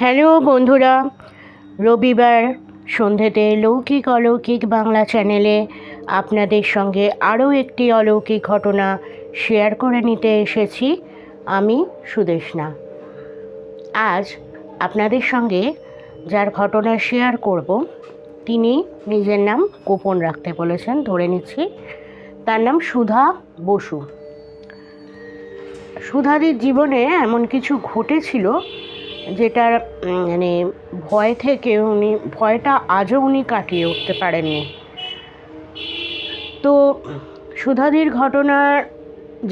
Hello বন্ধুরা, রবিবার সন্ধেতে লৌকিক অলৌকিক বাংলা চ্যানেলে আপনাদের সঙ্গে আরও একটি অলৌকিক ঘটনা শেয়ার করে নিতে এসেছি। আমি সুদেষ্ণা। আজ আপনাদের সঙ্গে যার ঘটনা শেয়ার করব তিনি নিজের নাম গোপন রাখতে বলেছেন, ধরে নিচ্ছি। তার নাম সুধা বসু। সুধাদির জীবনে এমন কিছু ঘটেছিল যেটার ভয় থেকে ভয়টা আজও উনি কাটিয়ে উঠতে পারেননি। তো সুধাদির ঘটনা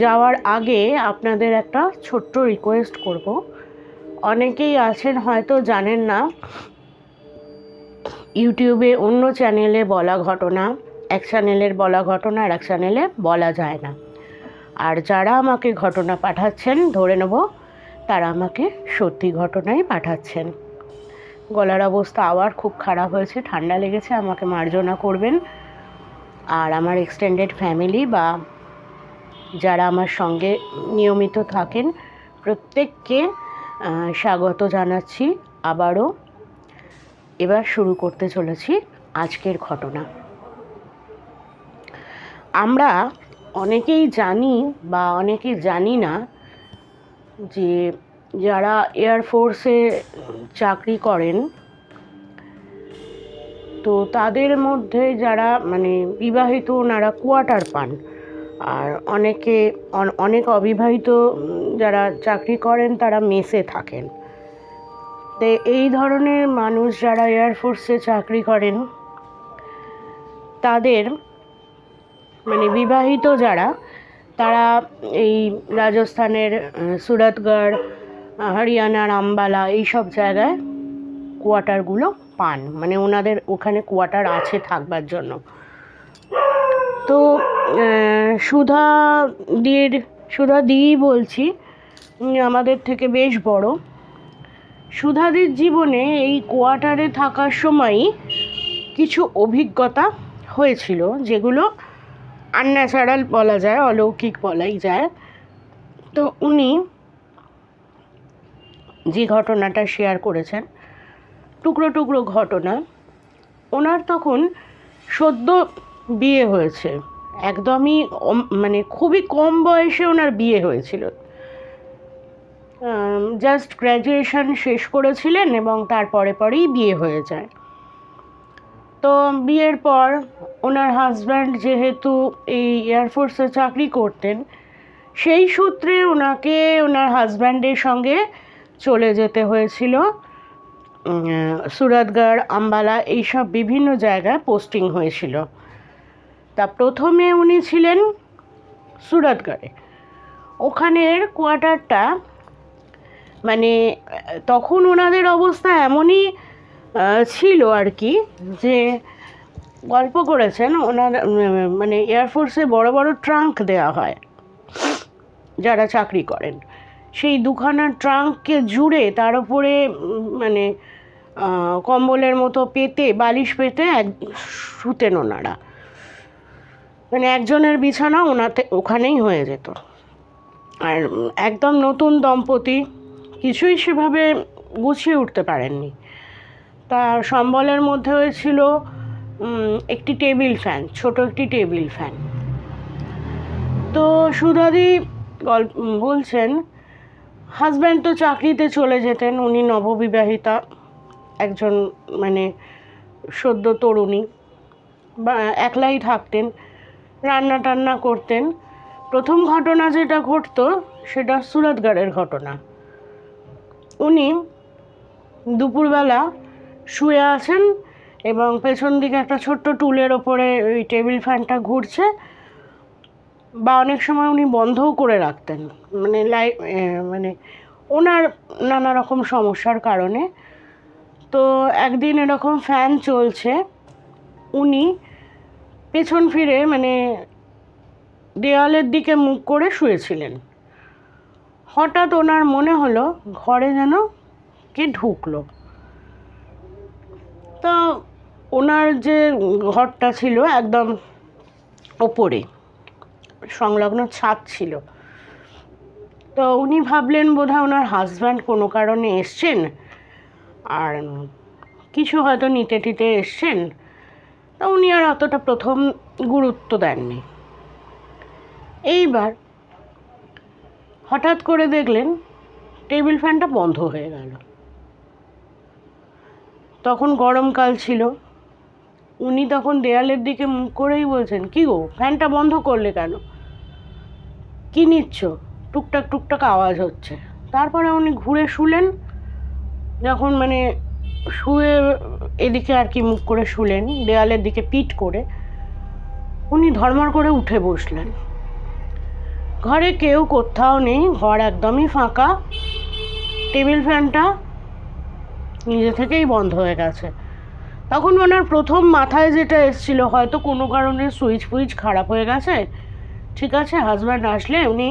যাওয়ার আগে আপনাদের একটা ছোট্ট রিকোয়েস্ট করব। অনেকেই আছেন হয়তো জানেন না, ইউটিউবে অন্য চ্যানেলে বলা ঘটনা এক চ্যানেলের বলা ঘটনা আর এক চ্যানেলে বলা যায় না। আর যারা আমাকে ঘটনা পাঠাচ্ছেন, ধরে নেব তারা আমাকে সত্যি ঘটনাই পাঠাচ্ছেন। গলার অবস্থা আবার খুব খারাপ হয়েছে, ঠান্ডা লেগেছে, আমাকে মার্জনা করবেন। আর আমার এক্সটেন্ডেড ফ্যামিলি বা যারা আমার সঙ্গে নিয়মিত থাকেন প্রত্যেককে স্বাগত জানাচ্ছি আবারও। এবার শুরু করতে চলেছি আজকের ঘটনা। আমরা অনেকেই জানি বা অনেকেই জানি না যে যারা এয়ারফোর্সে চাকরি করেন, তো তাদের মধ্যে যারা বিবাহিত ওনারা কোয়ার্টার পান, আর অনেক অবিবাহিত যারা চাকরি করেন তারা মেসে থাকেন। তো এই ধরনের মানুষ যারা এয়ারফোর্সে চাকরি করেন তাদের বিবাহিত যারা, তারা এই রাজস্থানের সুরতগড়, হরিয়ানার আম্বালা এইসব জায়গায় কোয়ার্টারগুলো পান, ওনাদের ওখানে কোয়ার্টার আছে থাকবার জন্য। তো সুধাদি বলছি, আমাদের থেকে বেশ বড়। সুধাদির জীবনে এই কোয়ার্টারে থাকার সময়ই কিছু অভিজ্ঞতা হয়েছিল যেগুলো আনন্যাচারাল বলা যায়, অলৌকিক বলাই যায়। তো উনি যে ঘটনাটা শেয়ার করেছেন, টুকরো টুকরো ঘটনা। ওনার তখন সদ্য বিয়ে হয়েছে, একদমই খুবই কম বয়সে ওনার বিয়ে হয়েছিল। জাস্ট গ্র্যাজুয়েশন শেষ করেছিলেন এবং তারপরে পরেই বিয়ে হয়ে যায়। তো বিয়ের পর ওনার হাজব্যান্ড যেহেতু এই এয়ারফোর্সে চাকরি করতেন, সেই সূত্রে ওনাকে ওনার হাজব্যান্ডের সঙ্গে চলে যেতে হয়েছিল সুরতগড়, আম্বালা এইসব বিভিন্ন জায়গায় পোস্টিং হয়েছিল। তা প্রথমে উনি ছিলেন সুরতগড়ে। ওখানের কোয়ার্টারটা তখন ওনাদের অবস্থা এমনই ছিল আর কি, যে গল্প করেছেন ওনার এয়ারফোর্সে বড় বড় ট্রাঙ্ক দেওয়া হয় যারা চাকরি করেন, সেই দুখানা ট্রাঙ্ককে জুড়ে তার উপরে কম্বলের মতো পেতে, বালিশ পেতে শুতেন ওনারা। একজনের বিছানা ওখানেই হয়ে যেত। আর একদম নতুন দম্পতি, কিছুই সেভাবে গুছিয়ে উঠতে পারেননি। তার সম্বলের মধ্যে হয়েছিল একটি টেবিল ফ্যান, ছোট একটি টেবিল ফ্যান। তো সুধাদি বলছেন, হাজব্যান্ড তো চাকরিতে চলে যেতেন, উনি নববিবাহিতা একজন সদ্য তরুণী, বা একলাই থাকতেন, রান্না টান্না করতেন। প্রথম ঘটনা যেটা ঘটতো সেটা সুরতগড়ের ঘটনা। উনি দুপুরবেলা শুয়ে আছেন এবং পেছন দিকে একটা ছোট্ট টুলের ওপরে ওই টেবিল ফ্যানটা ঘুরছে, বা অনেক সময় উনি বন্ধও করে রাখতেন ওনার নানা রকম সমস্যার কারণে। তো একদিন এরকম ফ্যান চলছে, উনি পেছন ফিরে দেওয়ালের দিকে মুখ করে শুয়েছিলেন। হঠাৎ ওনার মনে হলো ঘরে যেন কে ঢুকলো। তো ওনার যে ঘরটা ছিল একদম ওপরে, সংলগ্ন ছাদ ছিল। তো উনি ভাবলেন বোধহয় ওনার হাজব্যান্ড কোনো কারণে এসছেন, আর কিছু হয়তো নিতে টিতে এসছেন, তা উনি আর অতটা প্রথম গুরুত্ব দেননি। এইবার হঠাৎ করে দেখলেন টেবিল ফ্যানটা বন্ধ হয়ে গেল। তখন গরমকাল ছিল। উনি তখন দেয়ালের দিকে মুখ করেই বলছেন, কী গো, ফ্যানটা বন্ধ করলে কেন? কী নিচ্ছ? টুকটাক টুকটাক আওয়াজ হচ্ছে। তারপরে উনি ঘুরে শুলেন। যখন মানে শুয়ে এদিকে আর কি মুখ করে শুলেন, দেয়ালের দিকে পিঠ করে, উনি ধর্মর করে উঠে বসলেন। ঘরে কেউ কোথাও নেই, ঘর একদমই ফাঁকা। টেবিল ফ্যানটা নিজে থেকেই বন্ধ হয়ে গেছে। তখন ওনার প্রথম মাথায় যেটা এসেছিল, হয়তো কোনো কারণে সুইচ ফুইচ খারাপ হয়ে গেছে, ঠিক আছে হাজব্যান্ড আসলে উনি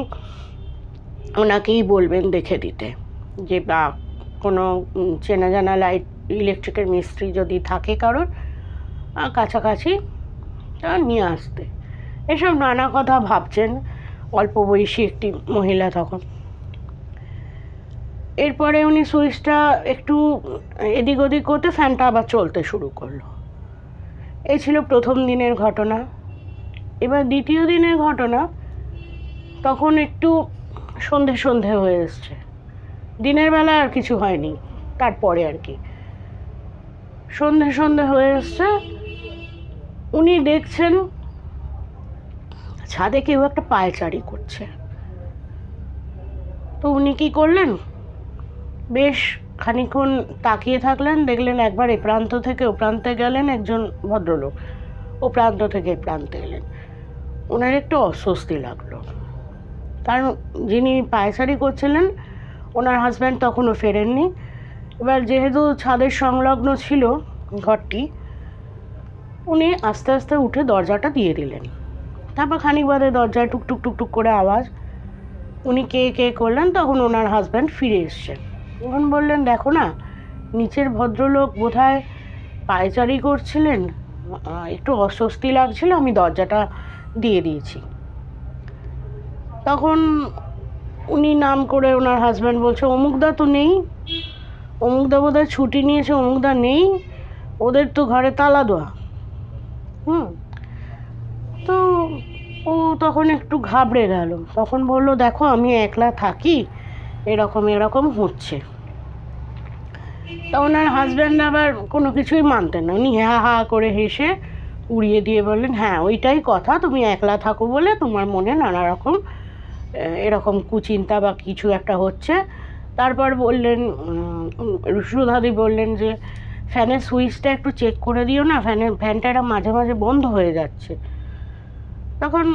ওনাকেই বলবেন দেখে দিতে, যে বা কোনো চেনা জানা লাইট ইলেকট্রিকের মিস্ত্রি যদি থাকে কারোর কাছাকাছি, তা নিয়ে আসতে। এসব নানা কথা ভাবছেন অল্প বয়সী একটি মহিলা তখন। এরপরে উনি সুইচটা একটু এদিক ওদিক করতে ফ্যানটা আবার চলতে শুরু করলো। এই ছিল প্রথম দিনের ঘটনা। এবার দ্বিতীয় দিনের ঘটনা, তখন একটু সন্ধে সন্ধে হয়ে এসছে। দিনের বেলা আর কিছু হয়নি, তারপরে আর কি সন্ধে সন্ধে হয়ে এসছে। উনি দেখছেন ছাদে কেউ একটা পায়চারি করছে। তো উনি কি করলেন, বেশ খানিকক্ষণ তাকিয়ে থাকলেন, দেখলেন একবার এ প্রান্ত থেকে ও প্রান্তে গেলেন একজন ভদ্রলোক, ও প্রান্ত থেকে এ প্রান্তে এলেন। ওনার একটু অস্বস্তি লাগলো, কারণ যিনি পায়চারি করছিলেন ওনার হাজব্যান্ড তখনও ফেরেননি। এবার যেহেতু ছাদের সংলগ্ন ছিল ঘরটি, উনি আস্তে আস্তে উঠে দরজাটা দিয়ে দিলেন। তারপর খানিক বাদে দরজায় টুকটুক টুকটুক করে আওয়াজ। উনি কে কে করলেন, তখন ওনার হাজব্যান্ড ফিরে এসছেন। তখন বললেন, দেখো না, নিচের ভদ্রলোক বোধহয় পায়চারি করছিলেন, একটু অস্বস্তি লাগছিল, আমি দরজাটা দিয়ে দিয়েছি। তখন উনি নাম করে ওনার হাজব্যান্ড বলছে, অমুকদা তো নেই, অমুকদা বোধহয় ছুটি নিয়েছে, অমুকদা নেই, ওদের তো ঘরে তালা দেওয়া। তো ও তখন একটু ঘাবড়ে গেল। তখন বলল, দেখো আমি একলা থাকি, এরকম এরকম হচ্ছে। তা ওনার হাজব্যান্ড আবার কোনো কিছুই মানতেন না। উনি হা হা করে হেসে উড়িয়ে দিয়ে বললেন, হ্যাঁ ওইটাই কথা, তুমি একলা থাকো বলে তোমার মনে নানা রকম এরকম কুচিন্তা বা কিছু একটা হচ্ছে। তারপর বললেন, সুধাদি বললেন যে ফ্যানের সুইচটা একটু চেক করে দিও না, ফ্যানটা মাঝে মাঝে বন্ধ হয়ে যাচ্ছে। তখন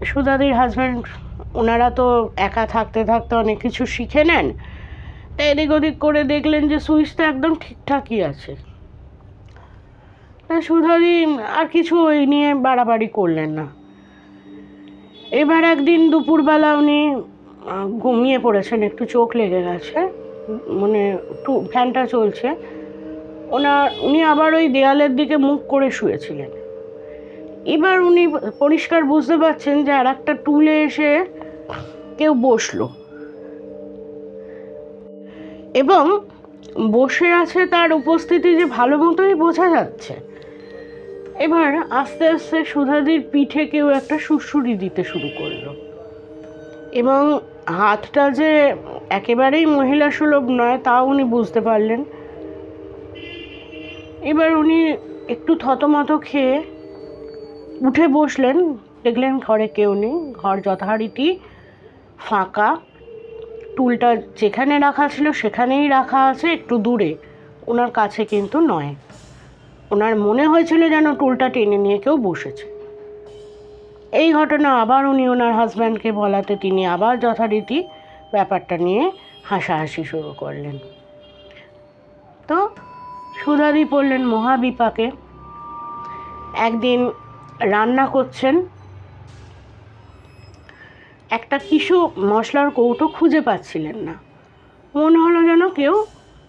সুধাদির হাজব্যান্ড, ওনারা তো একা থাকতে থাকতে অনেক কিছু শিখে নেন, তা এদিক ওদিক করে দেখলেন যে সুইচটা একদম ঠিকঠাকই আছে। তা সুধাদি আর কিছু ওই নিয়ে বাড়াবাড়ি করলেন না। এবার একদিন দুপুরবেলা উনি ঘুমিয়ে পড়েছেন, একটু চোখ লেগে গেছে, মানে ফ্যানটা চলছে, উনি আবার ওই দেয়ালের দিকে মুখ করে শুয়েছিলেন। এবার উনি পরিষ্কার বুঝতে পারছেন যে আর একটা টুলে এসে কেউ বসলো এবং বসে আছে, তার উপস্থিতি যে ভালো মতোই বোঝা যাচ্ছে। এবার আস্তে আস্তে সুধাদির পিঠে কেউ একটা সুড়সুড়ি দিতে শুরু করলো এবং হাতটা যে একেবারেই মহিলা সুলভ নয় তাও উনি বুঝতে পারলেন। এবার উনি একটু থতমত খেয়ে উঠে বসলেন, দেখলেন ঘরে কেউ নেই, ঘর যথারীতি ফাঁকা। টুলটা যেখানে রাখা ছিল সেখানেই রাখা আছে, একটু দূরে, ওনার কাছে কিন্তু নয়। ওনার মনে হয়েছিল যেন টুলটা টেনে নিয়ে কেউ বসেছে। এই ঘটনা আবার উনি ওনার হাজব্যান্ডকে বলাতে তিনি আবার যথারীতি ব্যাপারটা নিয়ে হাসাহাসি শুরু করলেন। তো সুধাদি পড়লেন মহাবিপাকে। একদিন রান্না করছেন, একটা কিছু মশলার কৌটো খুঁজে পাচ্ছিলেন না। মনে হলো যেন কেউ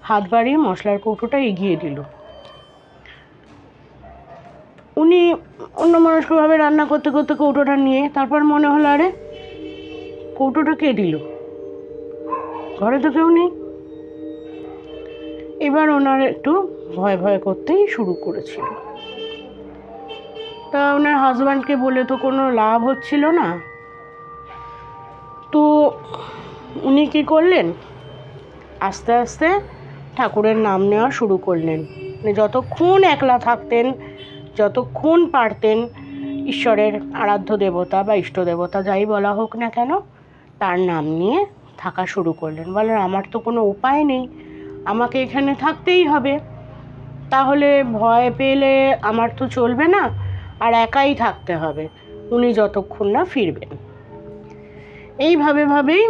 হাত বাড়িয়ে মশলার কৌটোটা এগিয়ে দিল। উনি অন্যমনস্কভাবে রান্না করতে করতে কৌটোটা নিয়ে তারপর মনে হলো, আরে কৌটোটা কে দিল, ঘরে তো কেউ নেই। এবার ওনার একটু ভয় ভয় করতেই শুরু করেছিল। তা ওনার হাজব্যান্ডকে বলে তো কোনো লাভ হচ্ছিল না। তো উনি কী করলেন, আস্তে আস্তে ঠাকুরের নাম নেওয়া শুরু করলেন। মানে যতক্ষণ একলা থাকতেন, যতক্ষণ পারতেন, ঈশ্বরের আরাধ্য দেবতা বা ইষ্ট দেবতা যাই বলা হোক না কেন, তার নাম নিয়ে থাকা শুরু করলেন। বলেন আমার তো কোনো উপায় নেই, আমাকে এখানে থাকতেই হবে, তাহলে ভয় পেলে আমার তো চলবে না, আর একাই থাকতে হবে উনি যতক্ষণ না ফিরবেন। এইভাবেই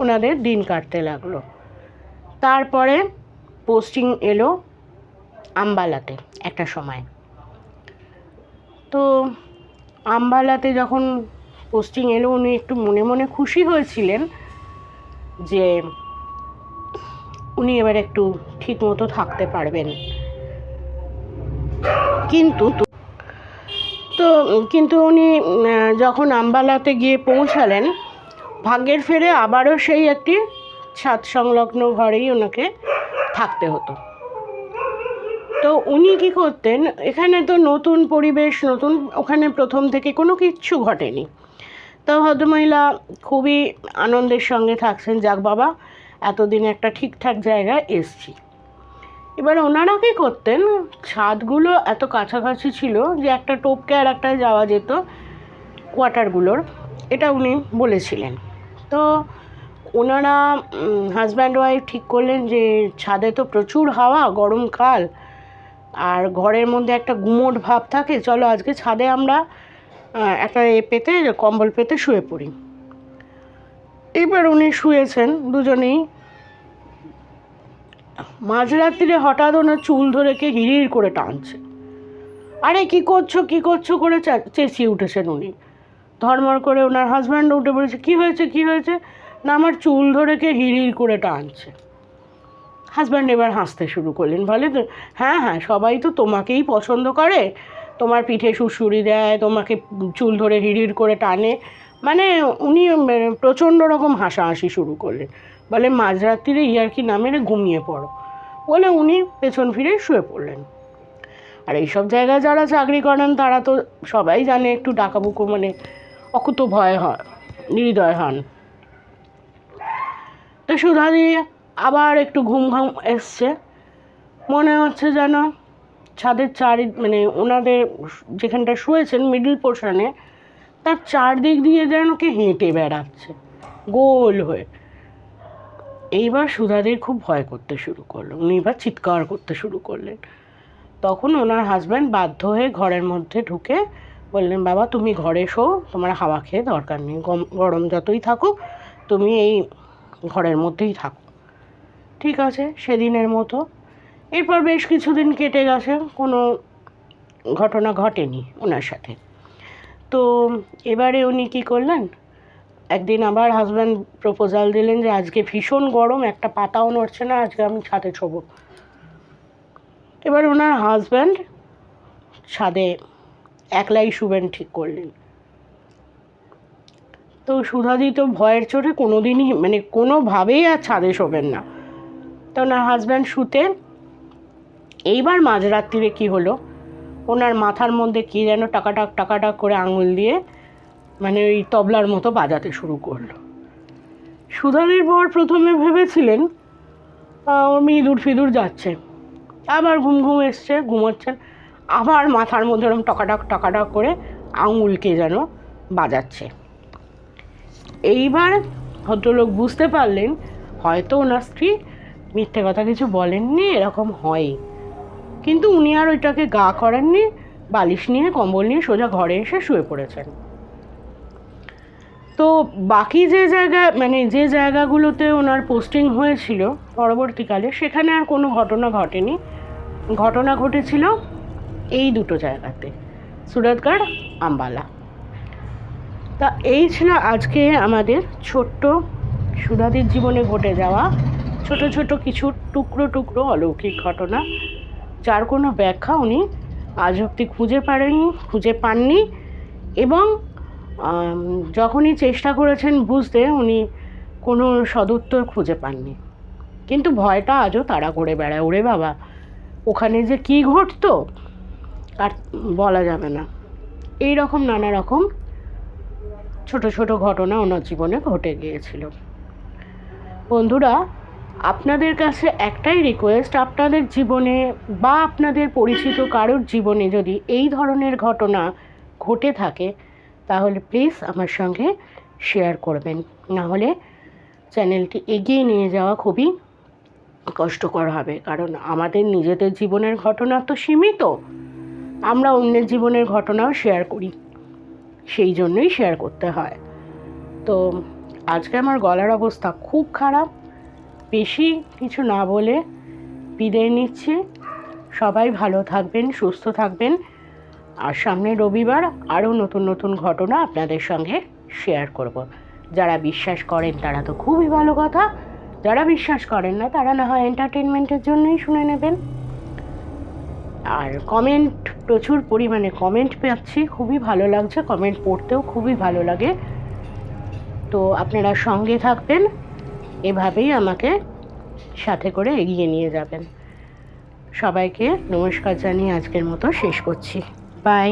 ওনাদের দিন কাটতে লাগলো। তারপরে পোস্টিং এলো আম্বালাতে একটা সময়। তো আম্বালাতে যখন পোস্টিং এলো উনি একটু মনে মনে খুশি হয়েছিলেন যে উনি এবার একটু ঠিক মতো থাকতে পারবেন। কিন্তু উনি যখন আম্বালাতে গিয়ে পৌঁছালেন, ভাগ্যের ফেরে আবারও সেই একটি ছাদ সংলগ্ন ঘরেই ওনাকে থাকতে হতো। তো উনি কী করতেন, এখানে তো নতুন পরিবেশ, নতুন, ওখানে প্রথম থেকে কোনো কিচ্ছু ঘটেনি। তো ভদ্রমহিলা খুবই আনন্দের সঙ্গে থাকছেন, যাক বাবা এতদিন একটা ঠিকঠাক জায়গায় এসছি। এবার ওনারা কী করতেন, ছাদগুলো এত কাছাকাছি ছিল যে একটা টোপকে আর একটায় যাওয়া যেত কোয়ার্টারগুলোর, এটা উনি বলেছিলেন। তো ওনারা হাজব্যান্ড ওয়াইফ ঠিক করলেন যে ছাদে তো প্রচুর হাওয়া, গরমকাল, আর ঘরের মধ্যে একটা গুমোট ভাব থাকে, চলো আজকে ছাদে আমরা একটা কম্বল পেতে শুয়ে পড়ি। এবার উনি শুয়েছেন দুজনেই। মাঝরাত্রিরে হঠাৎ ওনার চুল ধরে কে হিড়ির করে টানছে। আরে কী করছো করে চেঁচিয়ে উঠেছেন উনি। ধর্মর করে ওনার হাজব্যান্ড উঠে বলেছে, কী হয়েছে? না আমার চুল ধরে কে হিড়ির করে টানছে। হাজব্যান্ড এবার হাসতে শুরু করলেন, বলে হ্যাঁ সবাই তো তোমাকেই পছন্দ করে, তোমার পিঠে সুড়সুড়ি দেয়, তোমাকে চুল ধরে হিড়ির করে টানে। মানে উনি প্রচণ্ড রকম হাসাহাসি শুরু করলেন। বলে মাঝরাত্রিরে ইয়ার্কি না মেরে ঘুমিয়ে পড়ো, বলে উনি পেছন ফিরে শুয়ে পড়লেন। আর এইসব জায়গায় যারা চাকরি করেন তারা তো সবাই জানে একটু ডাকাবুকো মানে অকুত ভয় হয়, নির্দয় হন। তো সুধাদি আবার একটু ঘুম এসছে, মনে হচ্ছে যেন ছাদের মানে ওনাদের যেখানটা শুয়েছেন মিডল পোর্শনে, তার চারদিক দিয়ে যেন কে হেঁটে বেড়াচ্ছে গোল হয়ে। এইবার সুধাদির খুব ভয় করতে শুরু করলো, উনি এবার চিৎকার করতে শুরু করলেন। তখন ওনার হাজব্যান্ড বাধ্য হয়ে ঘরের মধ্যে ঢুকে বললেন, বাবা তুমি ঘরে শো, তোমার হাওয়া খেয়ে দরকার নেই, গরম যতই থাকুক তুমি এই ঘরের মধ্যেই থাকো। ঠিক আছে, সেদিনের মতো। এরপর বেশ কিছুদিন কেটে গেছে, কোনো ঘটনা ঘটেনি ওনার সাথে। তো এবারে উনি কী করলেন, একদিন আবার হাজব্যান্ড প্রপোজাল দিলেন যে আজকে ভীষণ গরম, একটা পাতাও নড়ছে না, আজকে আমি ছাদে শোবো। এবার ওনার হাজব্যান্ড ছাদে একলাই শুবেন ঠিক করলেন। তো সুধাদি তো ভয়ের চোটে কোনোদিনই মানে কোনোভাবেই আর ছাদে শোবেন না। তো ওনার হাজব্যান্ড শুতে, এইবার মাঝরাত্রিরে কী হলো, ওনার মাথার মধ্যে কী যেন টাকাটাক করে আঙুল দিয়ে মানে ওই তবলার মতো বাজাতে শুরু করলো। সুধাদির বর প্রথমে ভেবেছিলেন ওর ফিদুর যাচ্ছে, আবার ঘুম এসছে, ঘুমোচ্ছেন, আবার মাথার মধ্যে ওরকম টাকাটাক করে আঙুলকে যেন বাজাচ্ছে। এইবার ভদ্রলোক বুঝতে পারলেন হয়তো ওনার স্ত্রী মিথ্যে কথা কিছু বলেননি, এরকম হয়। কিন্তু উনি আর ওইটাকে গা করেননি, বালিশ নিয়ে কম্বল নিয়ে সোজা ঘরে এসে শুয়ে পড়েছেন। তো বাকি যে জায়গাগুলোতে ওনার পোস্টিং হয়েছিল পরবর্তীকালে, সেখানে আর কোনো ঘটনা ঘটেনি। ঘটনা ঘটেছিল এই দুটো জায়গাতে, সুরতগড়, আম্বালা। তা এই ছিল আজকে আমাদের ছোট্ট সুধাদির জীবনে ঘটে যাওয়া ছোট কিছু টুকরো অলৌকিক ঘটনা, যার কোনো ব্যাখ্যা উনি আজ অবধি খুঁজে পাননি, এবং যখনই চেষ্টা করেছেন বুঝতে, উনি কোনো সদুত্তর খুঁজে পাননি। কিন্তু ভয়টা আজও তাড়া করে বেড়ায়, ওরে বাবা ওখানে যে কী ঘটতো আর বলা যাবে না। এই রকম নানা রকম ছোট ছোট ঘটনা ওনার জীবনে ঘটে গিয়েছিল। বন্ধুরা, আপনাদের কাছে একটাই রিকোয়েস্ট, আপনাদের জীবনে বা আপনাদের পরিচিত কারোর জীবনে যদি এই ধরনের ঘটনা ঘটে থাকে তাহলে প্লিজ আমার সঙ্গে শেয়ার করবেন, নাহলে চ্যানেলটি এগিয়ে নিয়ে যাওয়া খুবই কষ্টকর হবে। কারণ আমাদের নিজেদের জীবনের ঘটনা তো সীমিত, আমরা অন্যের জীবনের ঘটনাও শেয়ার করি, সেই জন্যই শেয়ার করতে হয়। তো আজকে আমার গলার অবস্থা খুব খারাপ, বেশি কিছু না বলে বিদায় নিচ্ছি। সবাই ভালো থাকবেন, সুস্থ থাকবেন, আর সামনে রবিবার আরও নতুন নতুন ঘটনা আপনাদের সঙ্গে শেয়ার করব। যারা বিশ্বাস করেন তারা তো খুবই ভালো কথা, যারা বিশ্বাস করেন না তারা না হয় এন্টারটেনমেন্টের জন্যই শুনে নেবেন। আর কমেন্ট, প্রচুর পরিমাণে কমেন্ট পাচ্ছি, খুবই ভালো লাগছে, কমেন্ট পড়তেও খুবই ভালো লাগে। তো আপনারা সঙ্গে থাকবেন, এভাবেই আমাকে সাথে করে এগিয়ে নিয়ে যাবেন। সবাইকে নমস্কার জানিয়ে আজকের মতো শেষ করছি। বাই।